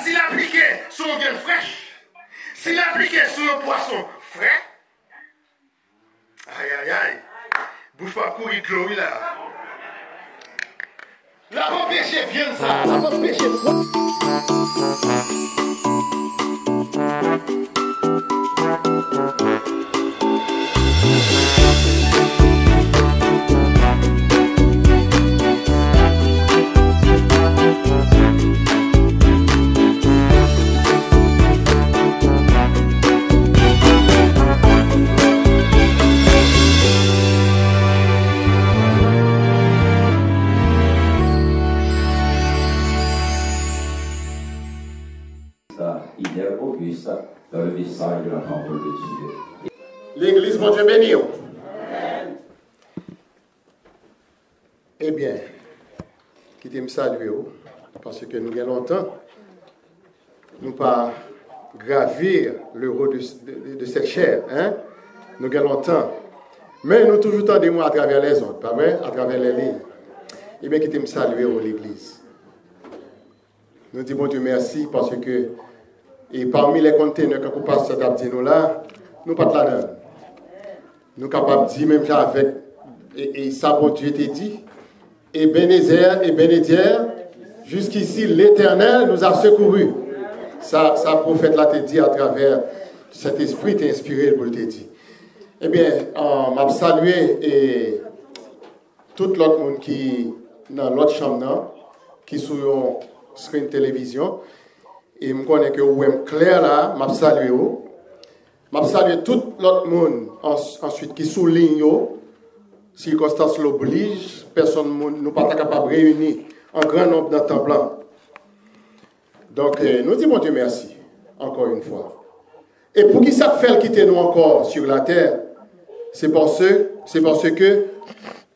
s'il appliquait sur une viande fraîche, s'il appliquait sur un poisson frais, aïe aïe aïe, bouge pas courir Chloé là. La pas péché viande ça, la pas péché. Auguste dans le message de la parole de Dieu. L'église, mon Dieu béni. Eh bien, quittez me saluer, parce que nous avons longtemps, nous pas gravir l'euro de cette chair. Hein? Nous avons longtemps. Mais nous toujours tendez moi à travers les autres, pas vrai? À travers les lignes. Eh bien, quittez me saluer l'église. Nous disons, bon Dieu, merci, parce que et parmi les conteneurs que nous passons d'Abdino là, nous pas de la donne. Nous sommes capables de dire, même avec, et ça, bon Dieu t'a dit, et Bénézer et Bénédière, jusqu'ici, l'Éternel nous a secourus. Ça, prophète là t'a dit à travers cet esprit t'a inspiré pour te dire. Eh bien, m'a salué et tout l'autre monde qui dans l'autre chambre, qui sur une screen télévision. Et je connais que vous êtes clair là, je salue. Je salue tout l'autre monde ensuite qui souligne, circonstances l'obligent, personne ne pas capable de réunir en grand nombre dans le temps blanc. Donc, nous disons Dieu merci, encore une fois. Et pour qui ça fait quitter nous encore sur la terre, c'est parce que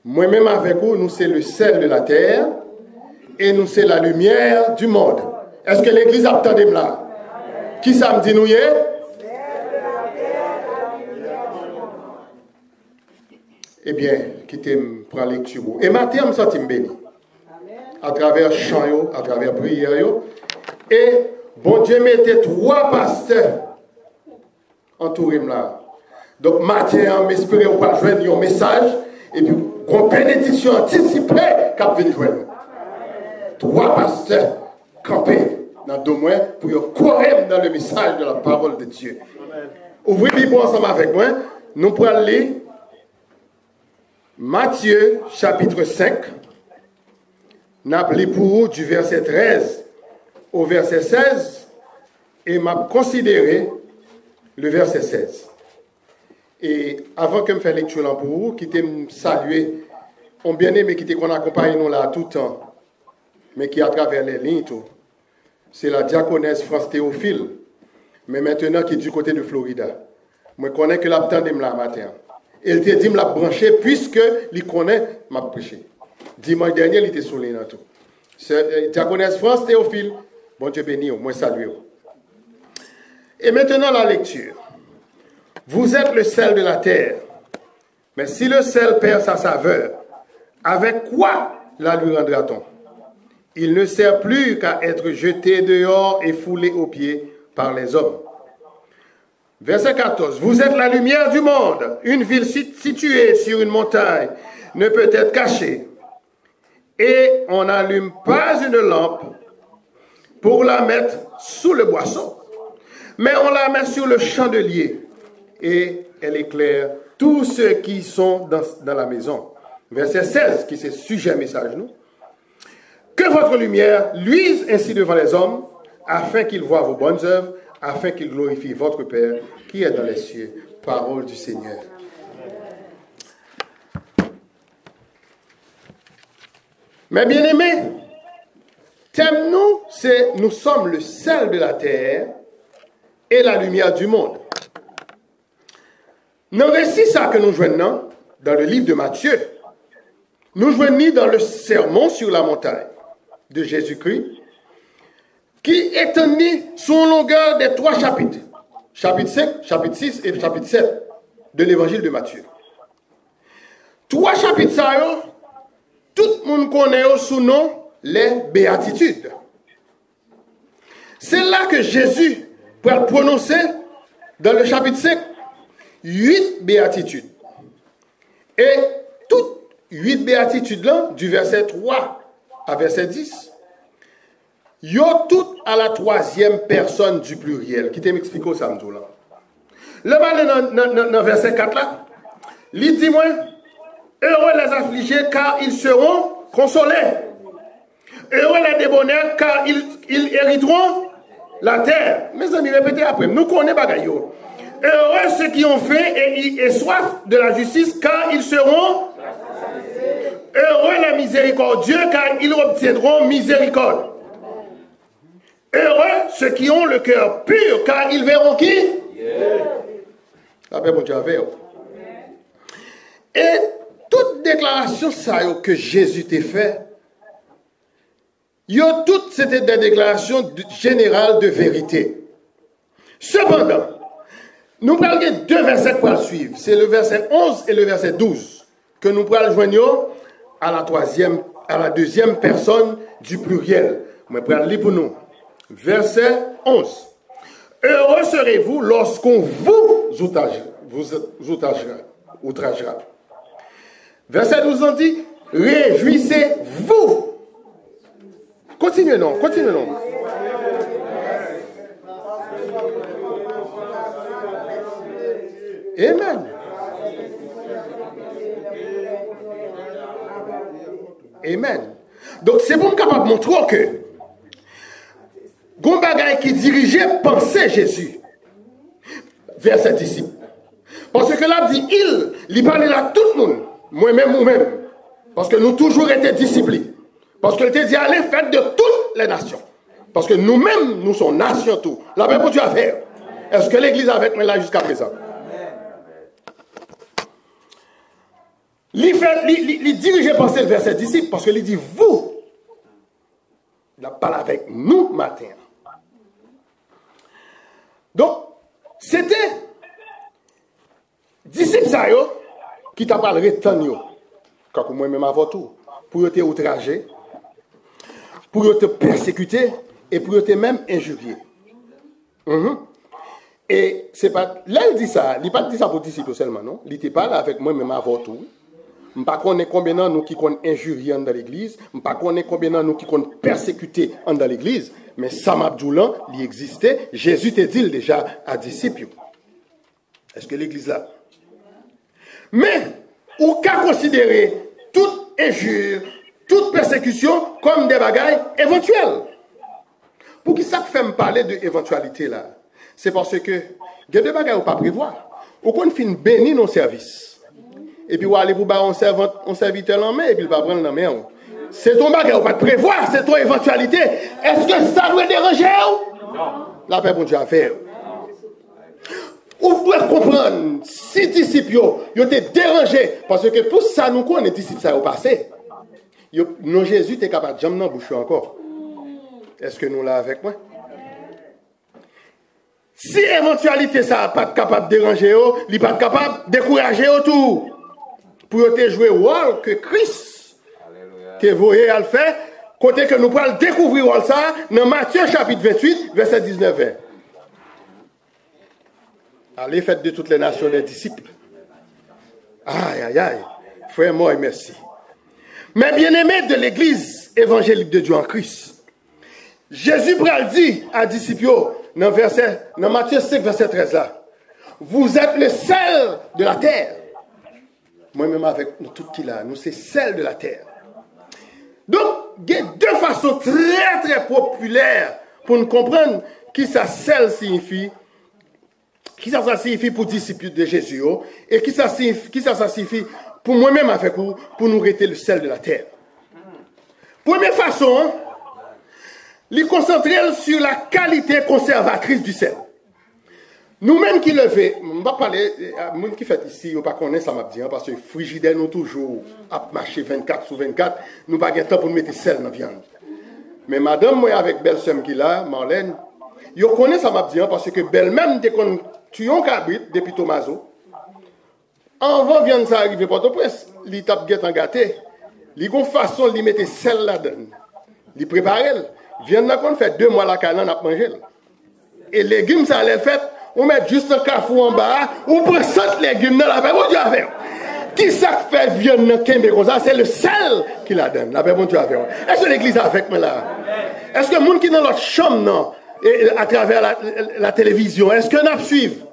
moi-même avec vous, nous c'est le sel de la terre et nous c'est la lumière du monde. Est-ce que l'église a entendu là? Qui ça me dit nous y est? Eh bien, quittez prendre lecture. Et matin, je me sens béni. À travers chant, à travers prière. Et bon Dieu mettait 3 pasteurs entourés là. Donc matin, m'espérer on va joindre un message et puis une bénédiction anticipée qui va venir joindre. 3 pasteurs campés dans 2 mois pour courir dans le message de la parole de Dieu. Ouvrez les Bible ensemble avec moi. Nous pourrons lire Matthieu chapitre 5. Nous allons pour vous du verset 13 au verset 16 et m'a considéré le verset 16. Et avant que je fasse lecture pour vous, qui me saluer, on bien aimé qui qu'on accompagne nous là tout le temps, mais qui à travers les lignes tout. C'est la diaconesse France Théophile, mais maintenant qui est du côté de Florida. Moi, je connais que l'attendem là matin. Elle te dit, me l'a branché, puisque il connaît m'a prêché. Dimanche dernier, il était souligné dans tout. C'est diaconesse France Théophile, bon Dieu béni, moi salue. Et maintenant, la lecture. Vous êtes le sel de la terre, mais si le sel perd sa saveur, avec quoi la lui rendra-t-on? Il ne sert plus qu'à être jeté dehors et foulé aux pieds par les hommes. Verset 14. Vous êtes la lumière du monde. Une ville située sur une montagne ne peut être cachée. Et on n'allume pas une lampe pour la mettre sous le boisseau, mais on la met sur le chandelier et elle éclaire tous ceux qui sont dans la maison. Verset 16, qui c'est sujet message nous. Que votre lumière luise ainsi devant les hommes, afin qu'ils voient vos bonnes œuvres, afin qu'ils glorifient votre Père qui est dans les cieux. Parole du Seigneur. Mes bien-aimés, thème nous, c'est nous sommes le sel de la terre et la lumière du monde. Dans le récit ça que nous joignons dans le livre de Matthieu, nous joignons dans le sermon sur la montagne de Jésus-Christ, qui est tenu sur une longueur des 3 chapitres. Chapitre 5, chapitre 6 et chapitre 7 de l'évangile de Matthieu. 3 chapitres, ça, tout le monde connaît sous nom les béatitudes. C'est là que Jésus va prononcer dans le chapitre 5 8 béatitudes. Et toutes 8 béatitudes là, du verset 3 à verset 10, yo toutes à la troisième personne du pluriel. Qui t'explique ça, là. Le mal dans verset 4 là, il dit moi, heureux les affligés car ils seront consolés. Heureux les débonnaires car ils hériteront la terre. Mes amis, répétez après. Nous connaissons bagaille. Heureux ceux qui ont faim et soif de la justice car ils seront. Heureux les miséricordieux car ils obtiendront miséricorde. Heureux ceux qui ont le cœur pur car ils verront qui? La paix, mon Dieu, avec. Et toute déclaration ça, que Jésus t'a fait, toutes c'était des déclarations générales de vérité. Cependant, nous parlons de deux versets pour suivre. C'est le verset 11 et le verset 12 que nous pourrons joindre à la deuxième personne du pluriel. Je vais lire pour nous. Verset 11. Heureux serez-vous lorsqu'on vous outragera. Verset 12 on dit, réjouissez-vous. Continuez non. Amen. Amen. Donc c'est pour me capable de montrer que gon bagay qui dirigeait pensée Jésus vers ses disciples. Parce que là dit il parlait à tout le monde, moi-même ou même, parce que nous toujours été disciplinés. Parce qu'il était dit allez faire de toutes les nations. Parce que nous-mêmes nous sommes nations tout. La paix pour Dieu à faire. Est-ce que l'église avec moi là jusqu'à présent? Il dirigeait penser vers ses disciples parce qu'il dit vous. Il a parlé avec nous matin. Donc, c'était disciples ça qui t'a parlé de temps quand moi-même avant tout, pour te outrager, pour te persécuter et pour te même injurier. Et c'est pas là il dit ça, il pas dit ça pour disciples seulement non, il était pas là avec moi-même avant tout. Je ne sais pas combien de nous qui sont injuriés dans l'église, je ne sais pas combien de nous qui sont persécutés dans l'église, mais ça m'a dit là, il existait, Jésus te dit déjà à disciples. Est-ce que l'église là? Mais, ou qu'à considérer toute injure, toute persécution comme des bagailles éventuelles. Pour qui ça fait me parler de éventualité là? C'est parce que, il y a des bagailles qu'on ne peut pas prévoir. Ou qu'on finit bénir nos services. Et puis, on va aller pour un serviteur en main, et puis il va prendre la main. C'est ton bagage, on va te prévoir, c'est ton éventualité. Est-ce que ça doit déranger? Non. La paix, bon Dieu, à faire. Vous devez comprendre, si disciples, ils ont été dérangés, parce que pour ça, nous connaissons les disciples, ça a passé. Non, Jésus était capable de jammer dans la bouche encore. Est-ce que nous l'avons avec moi? Si éventualité, ça n'a pas capable de déranger, il n'est pas capable de décourager autour. Pour te jouer le rôle que Christ te voyé à le faire, côté que nous pourrons découvrir ça dans Matthieu chapitre 28, verset 19. Allez, faites de toutes les nations des disciples. Aïe, aïe, aïe. Frère, moi, merci. Mais bien-aimés de l'église évangélique de Dieu en Christ, Jésus dit à disciples, dans Matthieu 5, verset 13 là, vous êtes le sel de la terre. Moi-même avec nous tout qui là, nous c'est celle de la terre. Donc, il y a deux façons très très populaires pour nous comprendre qui ça celle signifie, qui ça signifie pour disciples de Jésus, et qui ça signifie pour moi-même avec vous, pour nous rester le sel de la terre. Première façon, il concentrer sur la qualité conservatrice du sel. Nous-mêmes qui le faisons, on va parler, nous qui fait ici, on ne connaît pas ça m'a dit, parce que frigidaire nous toujours à marcher 24 sur 24, nous n'avons pas de temps pour mettre sel dans la viande. Mais madame, moi avec belle somme qui là, Marlène, yo connaît ça m'a dit, parce que belle même dès qu'on tue un cabrit depuis Tomaso, avant viande ça arrive Port-au-Prince, il tape guet en gâté, il a une façon de mettre sel là-dedans, il prépare, Viande qu'on fait 2 mois la canne à manger. Et légumes, ça les fait, on met juste un cafou en bas, on prend 100 légumes dans la paix, bon Dieu a fait. Qui ça fait viande dans comme ça? C'est le sel qui la donne. La paix, bon Dieu a fait. Est-ce que l'église a avec moi là? Est-ce que les gens qui sont dans notre chambre, non, et à travers la télévision, est-ce que nous suivons?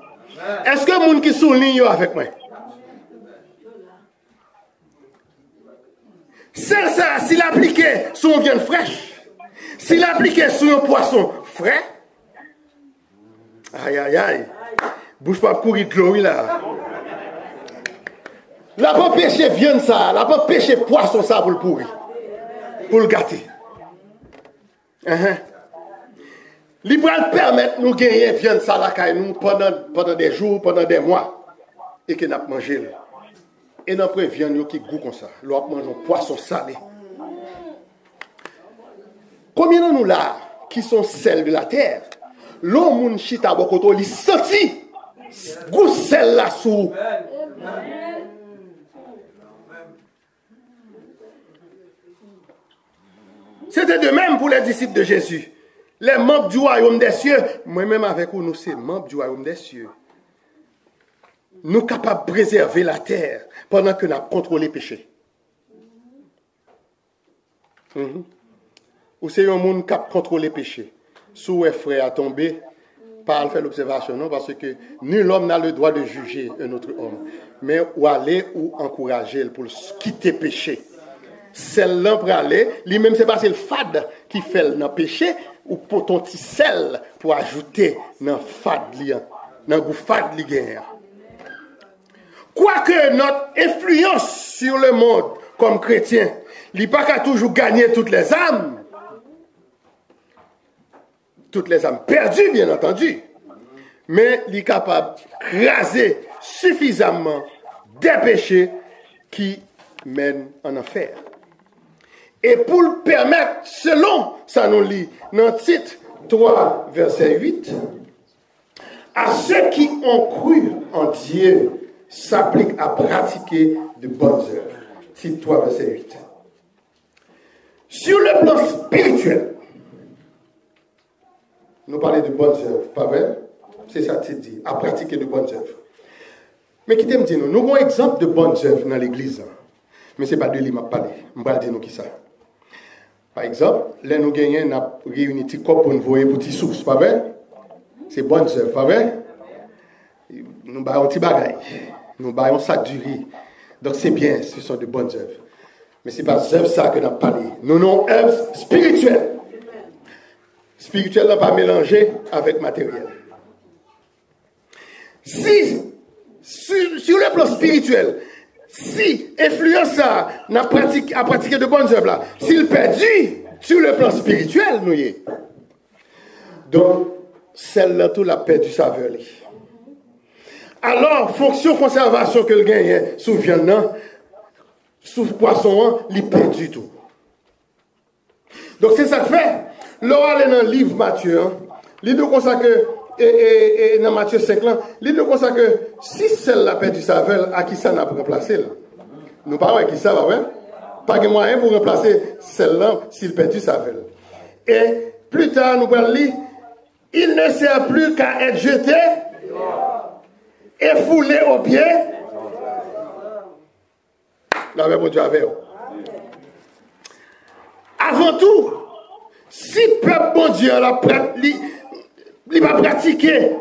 Est-ce que les gens qui sont ligne avec moi? C'est ça, s'il appliquait sur une viande fraîche, s'il appliquait sur un poisson frais, aïe aïe aïe, bouge pas courir de l'eau là. La pas pêcher viande ça, la pas pêcher poisson ça pour le pourrir, pour le gâter. Il va permettre de nous gagner viande ça la nous pendant des jours, pendant des mois, et que nous manger. Et nous prenons viande qui goût comme ça. Nous mangeons poisson salé. Combien de nous là qui sont celles de la terre? L'homme moun chita bokoto li senti goût sel là sous. C'était de même pour les disciples de Jésus. Les membres du royaume des cieux, moi-même avec vous, nous sommes membres du royaume des cieux. Nous sommes capables de préserver la terre pendant que nous contrôlons les péchés. Ou c'est un monde qui contrôle les péchés. Sous un frère a tombé, pas faire l'observation, non, parce que nul homme n'a le droit de juger un autre homme. Mais ou aller ou encourager pour quitter le péché. Celle-là pour aller, lui-même c'est pas le fade qui fait le péché, ou pour ton petit sel pour ajouter dans le fade, dans le goût fade li gagne. Quoique notre influence sur le monde comme chrétien, il n'est pas qu'à toujours gagner toutes les âmes perdues, bien entendu, mais il est capable de raser suffisamment des péchés qui mènent en enfer. Et pour le permettre, selon, ça nous lit dans Tite 3, verset 8, à ceux qui ont cru en Dieu, s'applique à pratiquer de bonnes œuvres. Tite 3, verset 8. Sur le plan spirituel, nous parlons de bonnes œuvres, pas vrai? C'est ça Tite dit, à pratiquer de bonnes œuvres. Mais qui t'aime dire, nous avons un exemple de bonnes œuvres dans l'église. Mais ce n'est pas de lui qui m'a parlé. Je vais dire nous qui ça. Par exemple, là nous gagnons, nous avons réuni un petit corps pour nous voir pour petit sous, pas vrai? C'est bonnes œuvres, pas vrai? Nous avons un petit bagage. Nous avons un sac du riz. Donc c'est bien, ce sont de bonnes œuvres. Mais ce n'est pas œuvres ça que nous avons parlé. Nous avons œuvres spirituelles. Spirituelles n'est pas mélangé avec matériel. Si, sur le plan spirituel, si influence ça à pratiquer de bonnes œuvres là, s'il perdu sur le plan spirituel, nous y est. Donc, celle-là, tout l'a perdu sa valeur. Alors, fonction conservation que le gagne sous viande, sous poisson, il perd du tout. Donc, c'est ça que fait. Là, on est dans le livre Matthieu, il nous consacre, et dans Matthieu 5, il nous consacre que si celle-là perd du saveur, à qui ça n'a pas remplacé? Nous parlons à qui ça va, ouais? Pas de moyen pour remplacer celle-là s'il perd du saveur. Et plus tard, nous allons lire, il ne sert plus qu'à être jeté et foulé aux pieds. La même Dieu avec vous. Avant tout, si peuple bon Dieu il va pratiquer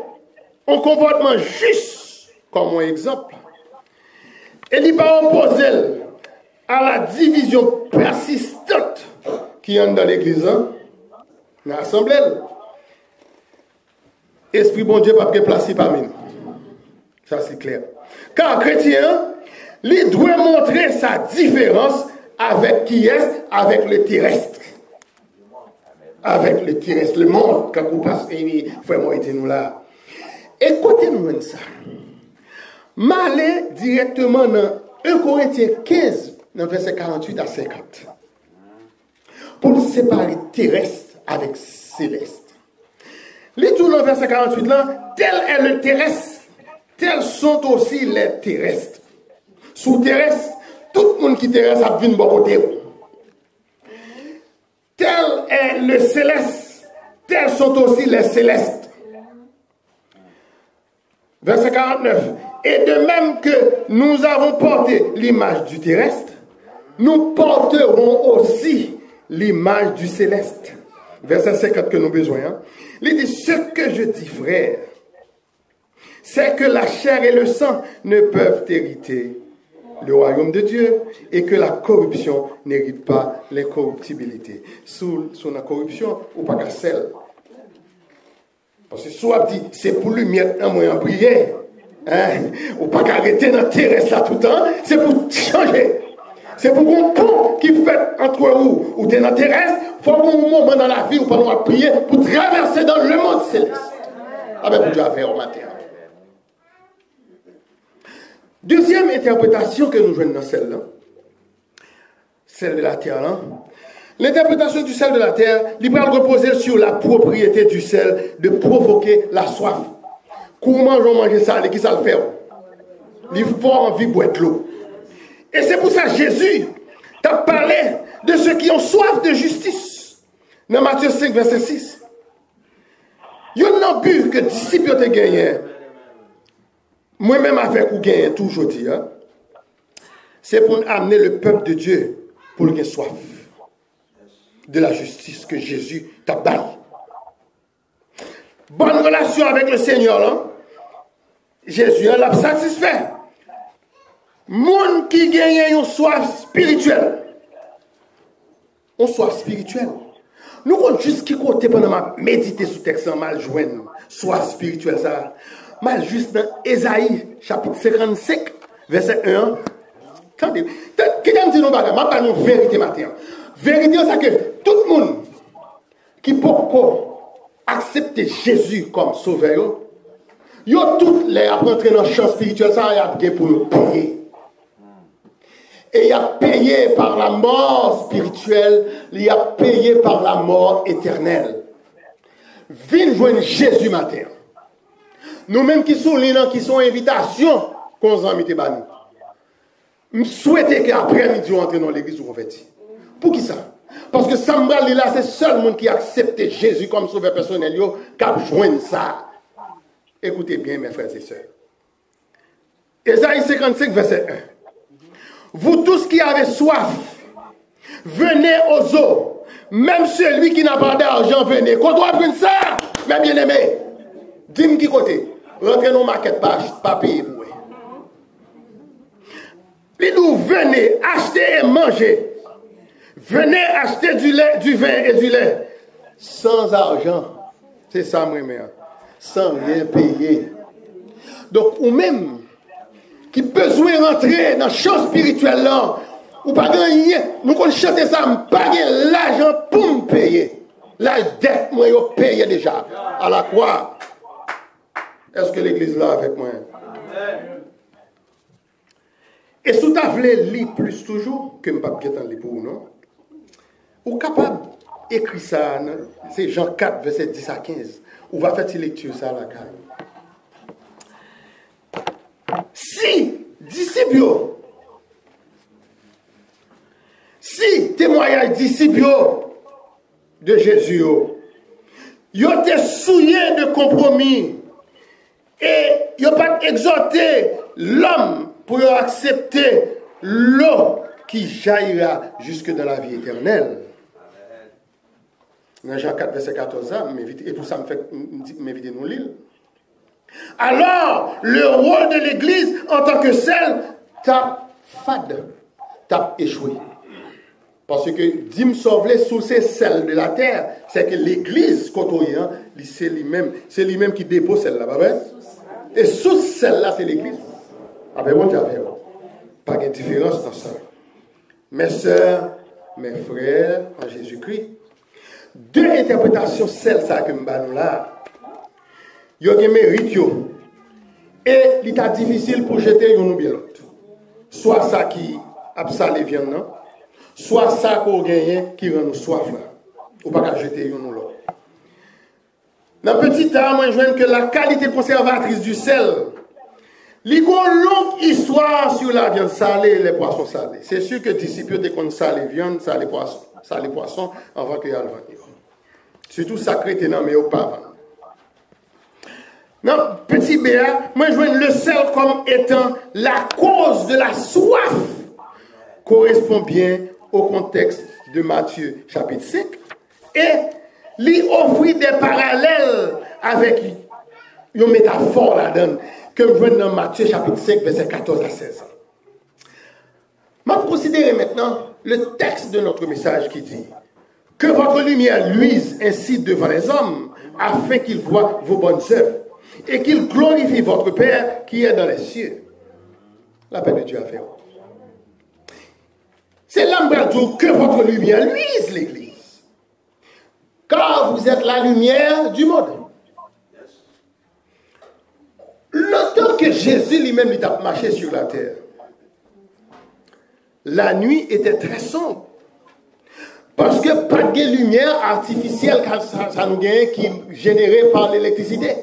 un comportement juste comme un exemple, et il va opposer à la division persistante qui est dans l'église, dans l'assemblée, esprit bon Dieu pas placé parmi nous. Ça c'est clair. Car chrétien, il doit montrer sa différence avec qui est, avec le terrestre. Avec le terrestre, le monde, quand vous passez, il faut être nous là. Écoutez-nous ça. M'aller directement dans 1 Corinthiens 15, dans verset 48 à 50. Pour séparer terrestre avec céleste. Les tout dans verset 48 là, tel est le terrestre, tels sont aussi les terrestres. Sous terrestre, tout le monde qui terrestre a vu de bon côté. Tel est le céleste, tels sont aussi les célestes. Verset 49. Et de même que nous avons porté l'image du terrestre, nous porterons aussi l'image du céleste. Verset 50 que nous avons besoin. Hein? Il dit, ce que je dis, frère, c'est que la chair et le sang ne peuvent hériter le royaume de Dieu et que la corruption n'hérite pas l'incorruptibilité. Sous la corruption, ou pas qu'à celle. Parce que soit dit, c'est pour lui mettre un moyen briller. Hein? Ou pas qu'arrêter dans le terrestre là tout le temps, c'est pour changer. C'est pour qu'on pont qui fait entre vous ou t'es dans le terrestre, il faut un moment dans la vie où on va prier pour traverser dans le monde céleste. Ah ben, pour Dieu a fait au matin. Deuxième interprétation que nous jouons dans celle-là, celle de la terre, là. L'interprétation du sel de la terre, il va reposer sur la propriété du sel de provoquer la soif. Comment on mange ça, qui ça le fait? Il faut envie de boire de l'eau. Et c'est pour ça que Jésus t'a parlé de ceux qui ont soif de justice. Dans Matthieu 5, verset 6. Il y a un but que les disciples ont gagné. Moi-même avec ou gagné toujours dit. Hein? C'est pour amener le peuple de Dieu pour qu'il ait soif de la justice que Jésus t'a donné. Bonne relation avec le Seigneur, là. Jésus l'a satisfait. Monde qui gagne une soif spirituelle. Une soif spirituelle. Nous avons juste qui côté pendant ma méditer sur le texte mal joindre soif spirituelle ça. Mal juste dans Ésaïe chapitre 55 verset 1. Attendez, qui dit nous bagarre, m'a pas une vérité matin. Vérité c'est que tout le monde qui peut accepter Jésus comme sauveur, yo toutes les rentré dans le champ spirituel ça y a bien pour payer. Et il a payé par la mort spirituelle, il a payé par la mort éternelle. Viens joindre Jésus matin. Nous-mêmes qui sont là, qui sont invitations qu'on s'en mette bani. Je souhaite qu'après-midi, on entre dans l'église ou converti. Pour qui ça? Parce que Sambral là, c'est le seul monde qui accepte Jésus comme sauveur personnel, qui a joint ça. Écoutez bien, mes frères et sœurs. Ésaïe 55, verset 1. Vous tous qui avez soif, venez aux eaux. Même celui qui n'a pas d'argent, venez. Quand on va prendre ça, mes bien-aimés, dis-moi qui côté. Rentrez dans la maquette, pas payer pour vous. Puis nous venez acheter et manger. Venez acheter du lait, du vin et du lait. Sans argent. C'est ça, moi, sans rien payer. Donc, ou même, qui besoin rentrer dans le champ spirituel là, ou pas gagner, nous qu'on chante ça, pas gagner l'argent pour me payer. La dette, moi, je paye déjà. À la croix. Est-ce que l'église là avec moi? Et si tu as voulu lire plus toujours, que je ne peux pas lire pour vous, non? Ou capable d'écrire ça, c'est Jean 4, verset 10 à 15. Ou va faire une lecture ça à la caille. Si, disciples, si témoignage disciples de Jésus, ils ont été souillés de compromis et ils n'ont pas exhorté l'homme pour accepter l'eau qui jaillira jusque dans la vie éternelle. Dans Jean 4, verset 14, et pour ça, m'inviter nous lire. Alors, le rôle de l'Église en tant que celle tape fade, tape échoué. Parce que dim sauver sous ces celles de la terre, c'est que l'Église, quand on y est, c'est lui-même qui dépose celle-là, pas vrai? Et sous celle-là, c'est l'Église. Ah ben bon, pas de différence dans ça. Mes sœurs, mes frères, en Jésus-Christ, deux interprétations, celle ça que nous avons là. Il y a des mérites. Et il est difficile pour jeter une ou bien l'autre. Soit ça qui a salé viande, soit ça qu'on gagne qui rend nous soif là. Ou pas jeter une ou l'autre. Dans le petit temps, moi je vois que la qualité conservatrice du sel, il y a une longue histoire sur la viande salée et les poissons salés. C'est sûr que les disciples, dès qu'on sale les viandes, sale les poissons avant qu'il y ait le venir. Surtout sacré tenant, mais au pas. Non, petit béa, moi je vois le sel comme étant la cause de la soif. Correspond bien au contexte de Matthieu chapitre 5. Et lui offrit des parallèles avec une métaphore là-dedans que je vois dans Matthieu chapitre 5, verset 14 à 16. Je vais considérer maintenant le texte de notre message qui dit que votre lumière luise ainsi devant les hommes afin qu'ils voient vos bonnes œuvres et qu'ils glorifient votre Père qui est dans les cieux. La paix de Dieu a fait. C'est l'embrasure que votre lumière luise, l'Église. Car vous êtes la lumière du monde. Le temps que Jésus lui-même a marché sur la terre, la nuit était très sombre. Parce que pas de lumière artificielle ça nous gagne qui est générée par l'électricité.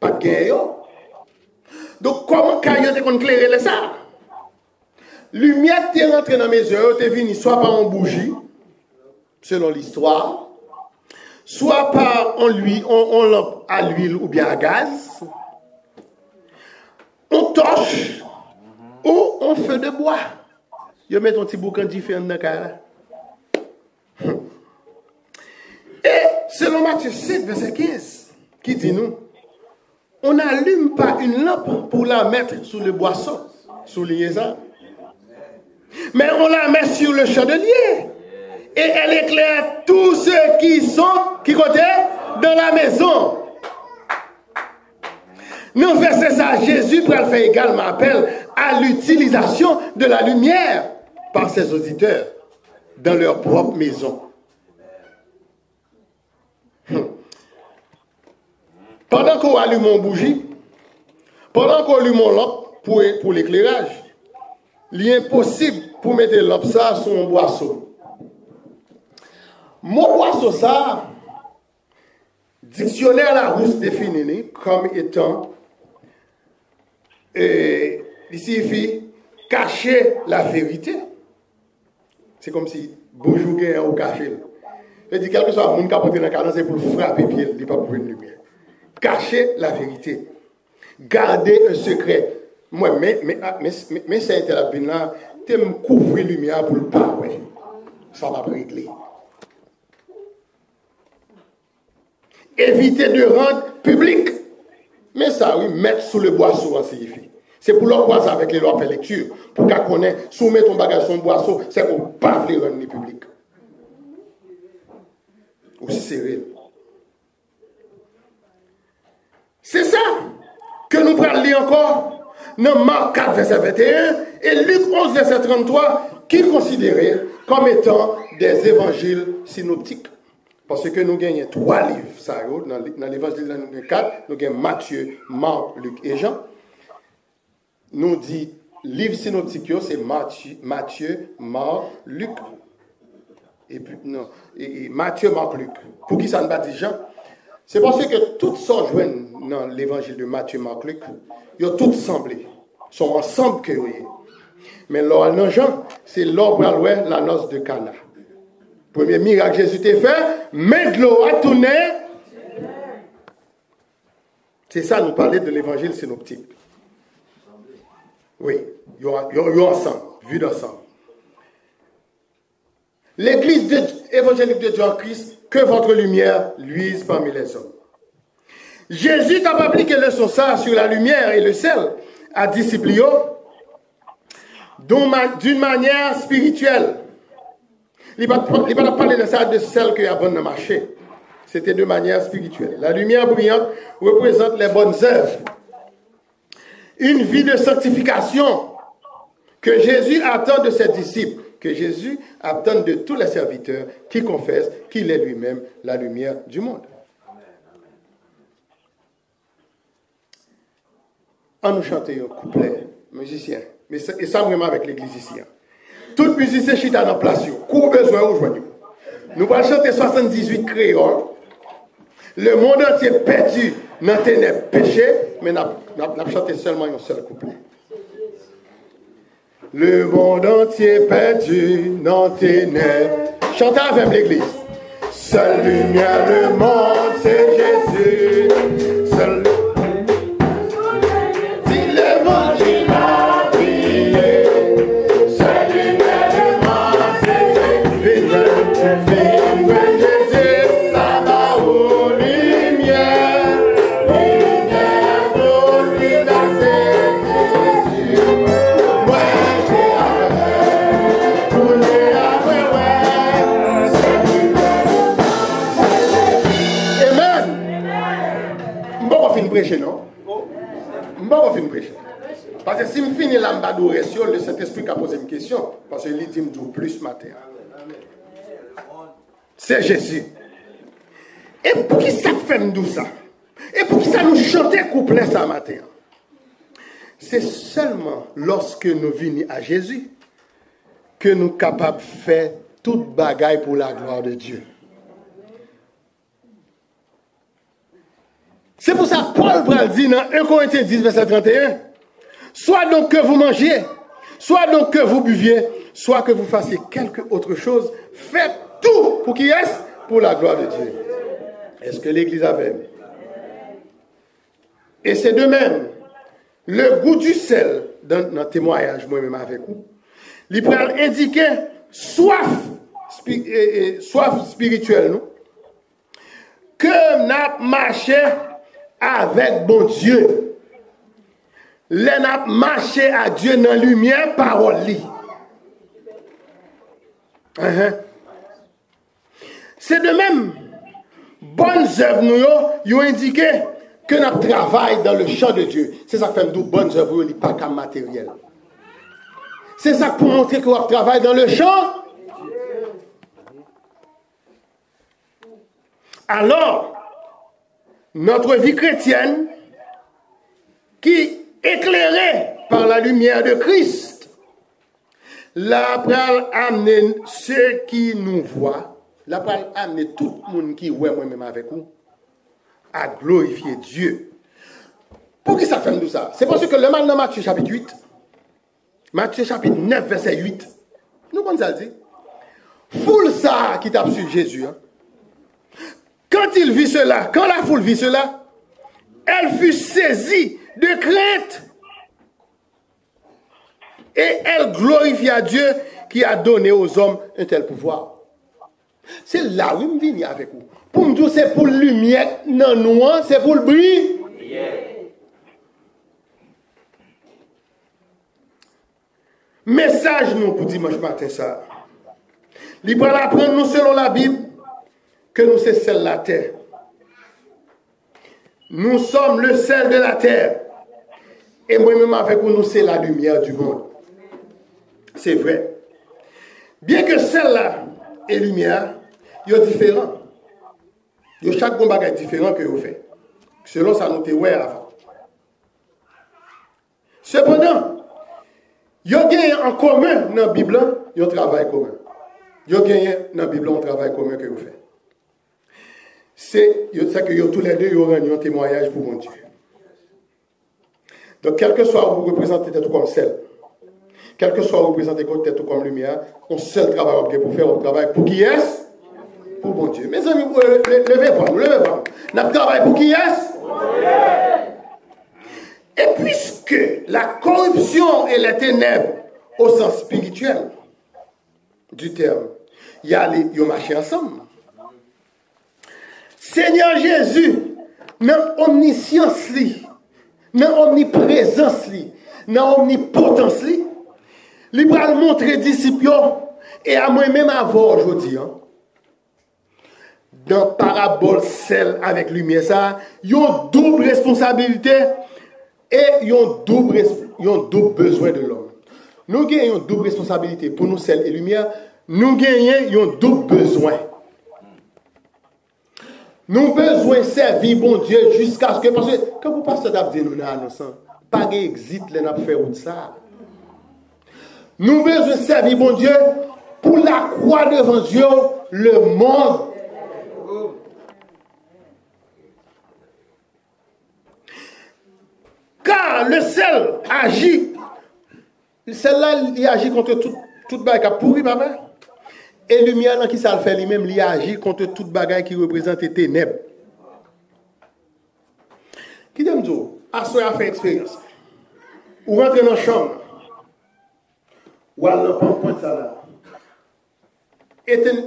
Pas de gain. Donc comment quand on éclairer ça? Lumière qui est rentrée dans mes yeux, est venue soit par une bougie, selon l'histoire, soit par on lampe à l'huile ou bien à gaz, on torche ou on feu de bois. Je mets ton petit boucan différent dans le cas. Et selon Matthieu 7, verset 15, qui dit nous, on n'allume pas une lampe pour la mettre sous le boisseau, sous liaison. Mais on la met sur le chandelier. Et elle éclaire tous ceux qui côté dans la maison. Dans le verset ça, Jésus fait également appel à l'utilisation de la lumière par ses auditeurs dans leur propre maison. Pendant qu'on allume une bougie, pendant qu'on allume une lampe pour l'éclairage, il est impossible pour mettre la lampe ça sur un boisseau. Mon boisseau ça, dictionnaire Larousse définit comme étant, il signifie cacher la vérité. C'est comme si bonjour gain ou caché. Il dit quelque chose à mon capoté dans la cadence, c'est pour frapper pied, il n'est pas pour une lumière. Cacher la vérité. Garder un secret. Moi, mais c'est la bin là, tu me couvrir lumière pour le pas, ouais. Ça va régler. Éviter de rendre public. Mais ça, oui, mettre sous le boisseau, en signifie. C'est pour leur croiser avec les lois de lecture. Pour qu'on connaisse, soumettre ton bagage sur un boisseau, c'est pour ne pas les rendre public. Ou serré. C'est ça que nous prenons lire encore dans Marc 4, verset 21 et Luc 11, verset 33, qui considérés comme étant des évangiles synoptiques. Parce que nous gagnons 3 livres. Ça, dans l'évangile de nous 4, nous gagnons Matthieu, Marc, Luc et Jean. Nous dit livre synoptique, c'est Matthieu, Marc, Luc. Et puis, non, et Matthieu, Marc, Luc. Pour qui ça ne baptise Jean? C'est parce que toutes sont jointes dans l'évangile de Matthieu, Marc, Luc. Ils ont toutes semblé. Ils sont ensemble que vous voyez. Mais là, dans Jean, c'est là pour aller la noce de Cana. Premier miracle que Jésus t'a fait, mais de l'eau a tourné. C'est ça, nous parler de l'évangile synoptique. Oui, ils ont ensemble, vu d'ensemble. L'église évangélique de Dieu en Christ, que votre lumière luise parmi les hommes. Jésus t'a pas appliqué le son ça sur la lumière et le sel à disciplio d'une manière spirituelle. Il n'a pas parlé de ça de celle qui a bon dans marché. C'était de manière spirituelle. La lumière brillante représente les bonnes œuvres. Une vie de sanctification que Jésus attend de ses disciples, que Jésus attend de tous les serviteurs qui confessent qu'il est lui-même la lumière du monde. On nous chante un couplet, musicien, et ça vraiment avec l'église ici. Tout musicien chita dans place, court besoin aujourd'hui. Nous allons chanter 78 créoles. Le monde entier perdu dans les ténèbres péché, mais nous allons chanter seulement un seul couplet. Le monde entier perdu dans les ténèbres. Chantez avec l'église. Seule lumière du monde, c'est Jésus. Seule si l'évangile a brillé, seule lumière du monde, c'est Jésus. Vive Jésus, la mort lumière, lumière d'aujourd'hui, c'est Jésus. Moi, j'ai après, pour les après, ouais, c'est je vais prêcher, non? Je vais prêcher. Parce que si je finis l'adoration, le Saint-Esprit a posé une question. Parce qu'il dit plus matin. C'est Jésus. Et pour qui ça fait nous ça? Et pour qui ça nous chanter couplet ça matin? C'est seulement lorsque nous venons à Jésus que nous sommes capables de faire toute bagaille pour la gloire de Dieu. C'est pour ça que Paul dit dans 1 Corinthiens 10, verset 31, soit donc que vous mangiez, soit donc que vous buviez, soit que vous fassiez quelque autre chose, faites tout pour qui est? Pour la gloire de Dieu. Est-ce que l'Église avait? Et c'est de même, le goût du sel, dans notre témoignage, moi-même avec vous, il peut indiquer soif spirituelle, nous, que nous marché avec bon Dieu. Les n'a marché à Dieu dans la lumière, parole. C'est de même, bonnes œuvres nous ont indiqué que nous travaillons dans le champ de Dieu. C'est ça qui fait nous bonnes œuvres, nous pas comme matériel. C'est ça pour montrer que nous travaillons dans le champ. Alors, notre vie chrétienne, qui éclairée par la lumière de Christ, la pral amener ceux qui nous voient, la pral amener tout le monde qui voit moi-même avec nous, à glorifier Dieu. Pour qui ça fait nous ça? C'est parce que le mal dans Matthieu chapitre 8, Matthieu chapitre 9, verset 8, nous comme ça dit, foule ça qui tape sur Jésus, hein? Quand il vit cela, quand la foule vit cela, elle fut saisie de crainte. Et elle glorifia Dieu qui a donné aux hommes un tel pouvoir. C'est là où je viens avec vous. Pour me dire, c'est pour la lumière, non, non, c'est pour le bruit. Yeah. Message nous pour dimanche matin ça. Il va apprendre nous selon la Bible que nous c'est sel de la terre. Nous sommes le sel de la terre. Et moi-même avec vous, nous c'est la lumière du monde. C'est vrai. Bien que celle-là et lumière, ils sont différents. Ils ont chaque bon bagage différent que vous faites. Selon ça, nous te ouais avant. Cependant, ils ont gagné en commun dans la Bible, ils ont travail commun. Ils ont gagné dans la Bible un travail commun que vous faites. C'est que tous les deux, ils ont rendu un témoignage pour mon Dieu. Donc, quel que soit vous représentez tout comme sel, quel que soit vous représentez tout comme lumière, on seul travail pour faire, on travaille pour qui est-ce? Pour mon Dieu. Mes amis, levez pas. Nous travaillons pour qui est-ce? Et puisque la corruption et les ténèbres, au sens spirituel du terme, ils marchent ensemble. Seigneur Jésus, dans omniscience, dans omniprésence, dans omnipotence, il va montrer disciples et à moi-même avant aujourd'hui. Dans parabole sel avec lumière, ça, ils ont double responsabilité et ils ont double besoin de l'homme. Nous gagnons double responsabilité pour nous sel et lumière, nous gagnons double besoin. Nous avons besoin de servir bon Dieu jusqu'à ce que, parce que quand vous passez à dire nous innocents, pas d'exit les n'a fait ou ça. Nous avons besoin de servir bon Dieu pour la croix devant Dieu, le monde. Car le sel agit, celle-là, il agit contre toute balle qui a pourri, ma mère. Et lumière, là, qui ça le fait lui-même, il agit contre toute bagaille qui représente les ténèbres. Qui t'aime dire, à ce a fait expérience. Ou rentrer dans la chambre, ou aller dans le point de ça là.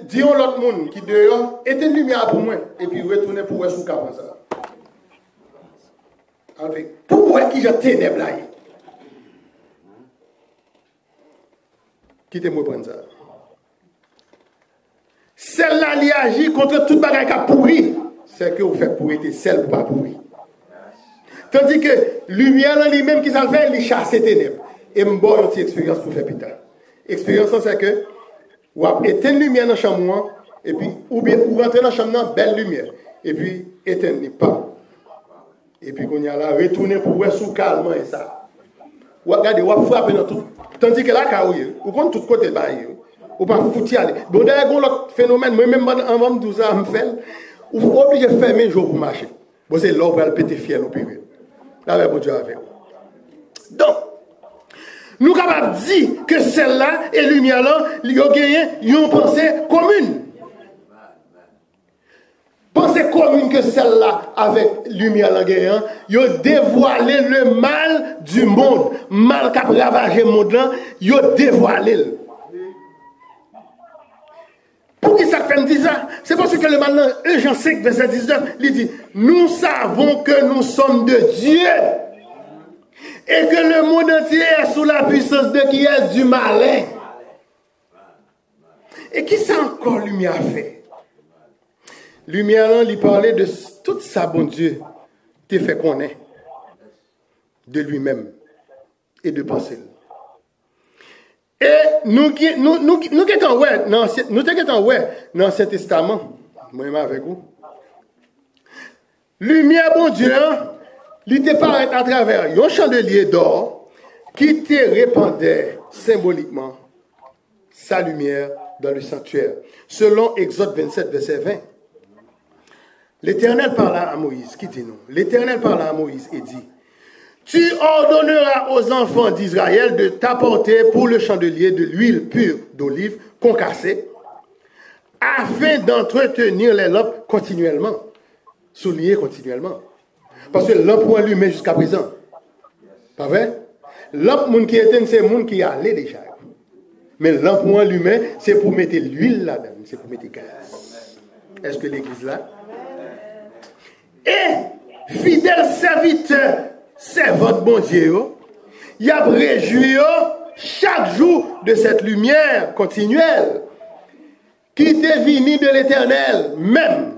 Disons l'autre monde qui dehors, éteins une lumière pour moi, et puis retournez pour voir sous cap ça. Avec pourquoi qui j'ai ténèbres là? Quittez-moi prendre ça. Celle-là, il agit contre toute bagaille qui a pourri. C'est que vous faites pour être celle pour pas pourri. Tandis que lumière là lui-même qui ça le fait, il chasse les ténèbres. Et me boire une petite expérience pour faire plus tard. Expérience c'est que ou éteindre la lumière dans la chambre et puis ou bien ou rentrer dans la chambre dans belle lumière et puis éteindre pas. Et puis qu'on y a là retourner pour voir sous calme et ça. Ou regarder ou frapper dans tout. Tandis que là caouille, ou contre tout côté bail. Ou pas foutir aller. Bon derrière l'autre phénomène moi même avant tout ça me fait ou obligé de fermer jour pour marcher. Bon c'est là pour aller péter fiel au pire. Là bon Dieu avec. Donc nous sommes capables de dire que celle-là et lumière-là, ils ont gagné une pensée commune. Pensée commune que celle-là avec lumière-là gagnant, ils ont dévoilé le mal du monde. Mal qui a ravagé le monde-là, ils ont dévoilé. Pour qui ça fait me dire ça? C'est parce que le mal dans 1 Jean 5, verset 19, il dit, nous savons que nous sommes de Dieu. Et que le monde entier est sous la puissance de qui est du malin. Et qui ça encore lumière fait? Lumière là, il parlait de tout ça, bon Dieu, qui fait qu'on est de lui-même et de penser. Et nous qui étions ouais, dans l'Ancien Testament, moi-même avec vous. Lumière, bon Dieu, il te paraît à travers un chandelier d'or qui te répandait symboliquement sa lumière dans le sanctuaire. Selon Exode 27, verset 20. L'Éternel parla à Moïse. Qui dit nous? L'Éternel parla à Moïse et dit, tu ordonneras aux enfants d'Israël de t'apporter pour le chandelier de l'huile pure d'olive concassée, afin d'entretenir les lampes continuellement. Souligner continuellement. Parce que l'homme pour allumer jusqu'à présent. Pas vrai? L'homme qui éteint, c'est le monde qui allait déjà. Mais l'homme pour allumer, c'est pour mettre l'huile là-dedans. C'est pour mettre le gaz. Est-ce que l'église là? Et, fidèle serviteur, c'est votre bon Dieu. Il a réjoui chaque jour de cette lumière continuelle qui t'est venue de l'Éternel même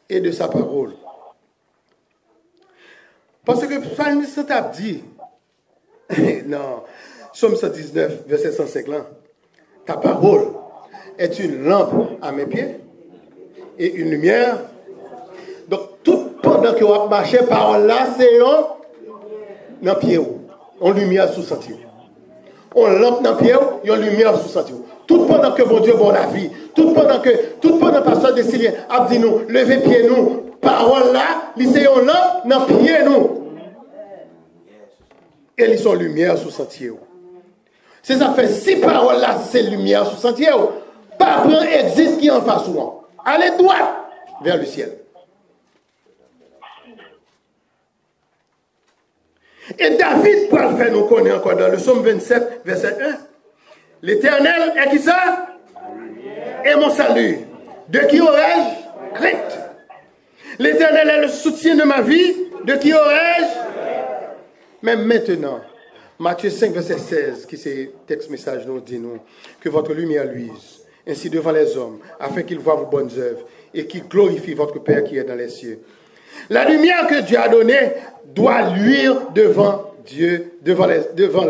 et de sa parole. Parce que Psalmiste t'a dit, non, Psaume 119, verset 105, là, ta parole est une lampe à mes pieds et une lumière. Donc, tout pendant que vous marchez, parole là, c'est dans pied, on lumière sous sentier. On lampe dans pied, on lumière sous sentier. Tout pendant que bon Dieu bon la vie, tout pendant pasteur de Sylvien a dit nous, levez pied nous, parole là, lycée on lampe dans pied nous. Et ils sont lumière sous sentier. C'est ça fait si parole là, c'est lumière sous sentier. Pas prendre exit qui en face souvent. Allez droit vers le ciel. Et David pour le faire nous connaît encore dans le psaume 27, verset 1. L'Éternel est qui ça? Et mon salut. De qui aurais-je crainte? L'Éternel est le soutien de ma vie. De qui aurais-je? Mais maintenant, Matthieu 5, verset 16, qui c'est texte message nous dit nous, que votre lumière luise, ainsi devant les hommes, afin qu'ils voient vos bonnes œuvres et qu'ils glorifient votre Père qui est dans les cieux. La lumière que Dieu a donnée doit luire devant Dieu, devant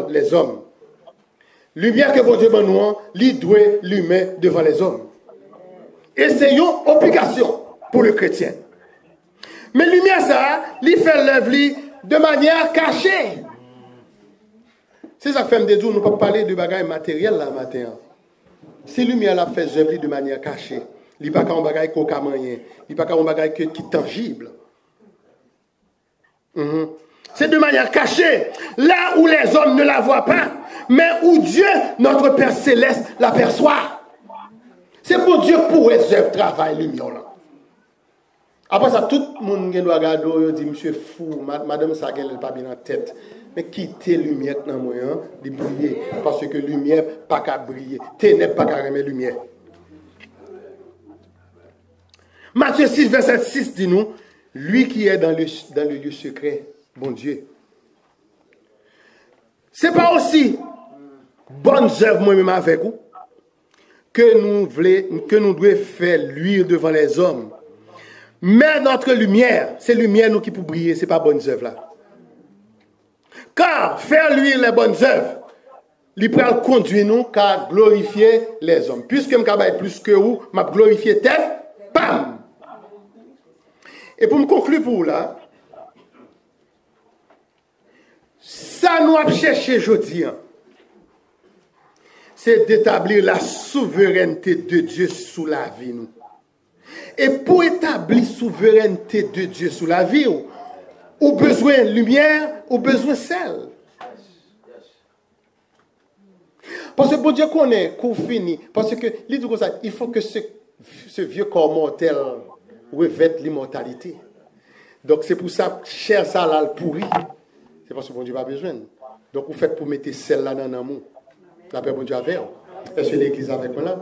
les hommes. Lumière que bon Dieu m'a nous, lui doit l'humain devant les hommes. Et c'est une obligation pour le chrétien. Mais lumière ça, lui fait l'œuvre de manière cachée. C'est ça que fait me dire, nous ne pouvons pas parler de bagages matériels là matin. Si lumière la fait œuvre de manière cachée, il n'y a pas qu'un bagage qui moyen, il n'y a pas qu'un bagage qui est tangible. C'est de manière cachée, là où les hommes ne la voient pas, mais où Dieu, notre Père Céleste, l'aperçoit. C'est bon Dieu pour les œuvres, travail, lumière là. Après ça, tout le monde qui doit regarder, il dit, monsieur fou, madame ça, elle n'a pas bien en tête. Mais quittez la lumière dans moi, de briller. Parce que la lumière pas qu'à briller. Ténèbres pas qu'à remettre lumière. Matthieu 6, verset 6 dit nous, lui qui est dans le lieu secret, bon Dieu. C'est pas aussi bonnes œuvres moi-même avec vous que nous devons faire luire devant les hommes. Mais notre lumière, c'est lumière nous qui pour briller, c'est pas bonnes œuvres là. Car faire luire les bonnes œuvres, il peut conduire nous qu'à glorifier les hommes. Puisque je suis plus que vous, je glorifier tel, bam! Et pour me conclure pour vous là, ça nous a cherché aujourd'hui, c'est d'établir la souveraineté de Dieu sous la vie nous. Et pour établir la souveraineté de Dieu sous la vie, ou besoin de lumière, ou besoin de sel. Parce que bon Dieu connaît, qu'on finit. Parce que, il faut que ce vieux corps mortel revête l'immortalité. Donc c'est pour ça que cher ça là le pourri. C'est parce que bon Dieu n'a pas besoin. Donc vous faites pour mettre sel là dans l'amour. La paix bon Dieu avec. Est-ce que l'église avec moi là?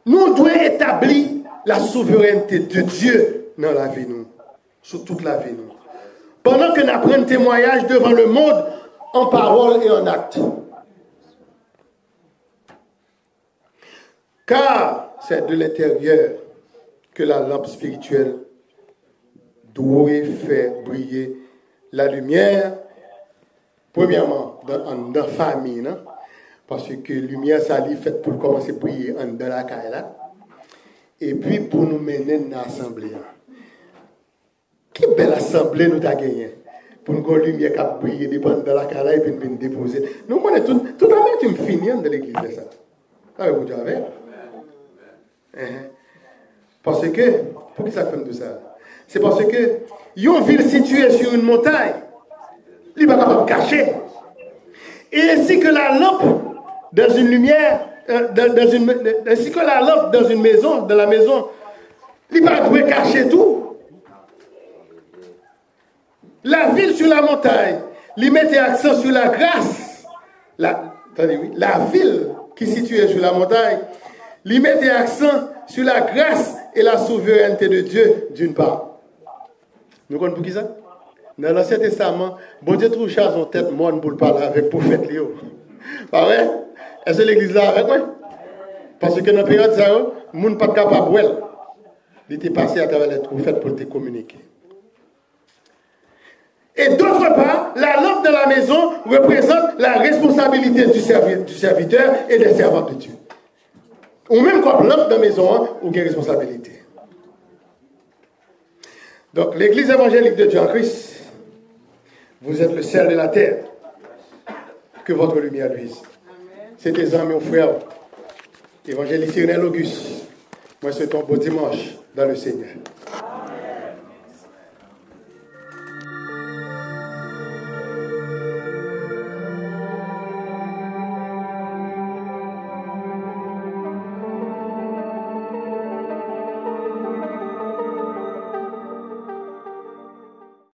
Nous devons établir la souveraineté de Dieu dans la vie, nous, sur toute la vie. Nous. Pendant que nous apprenons témoignage devant le monde en parole et en acte. Car c'est de l'intérieur que la lampe spirituelle doit faire briller la lumière, premièrement, dans la famille, non? Parce que la lumière, ça est faite pour commencer à briller dans la caille là. Et puis pour nous mener dans l'assemblée. Quelle belle assemblée nous avons gagné. Pour nous avoir la lumière qui a brillé dans la caille là et puis nous déposer. Nous connaissons tout à l'heure, tu me finis de l'église de ça. Ah, vous avez. Parce que, pour qui ça fait de ça? C'est parce que, une ville située sur une montagne, il n'est pas capable de cacher. Et ainsi que la lampe dans une lumière, ainsi que la lampe dans une maison, dans la maison, il ne peut pas cacher tout. La ville sur la montagne, il mettait accent sur la grâce. La ville qui est située sur la montagne, il mettait accent sur la grâce et la souveraineté de Dieu, d'une part. Nous connaissons pour qui ça? Dans l'Ancien Testament, bon Dieu trouve chasse en tête, monde pour parler avec le prophète Léo. Pas vrai? Est-ce que l'église là avec moi? Parce que dans la période ça, le monde n'est pas capable de voir. Il était passé à travers les prophètes pour te communiquer. Et d'autre part, la lampe de la maison représente la responsabilité du serviteur et des servants de Dieu. Ou même comme lampe de la maison, ou une responsabilité. Donc, l'église évangélique de Dieu en Christ, vous êtes le sel de la terre. Que votre lumière luise. C'est tes amis, mon frère, évangéliste Cyril Auguste. Moi, c'est ton beau dimanche dans le Seigneur.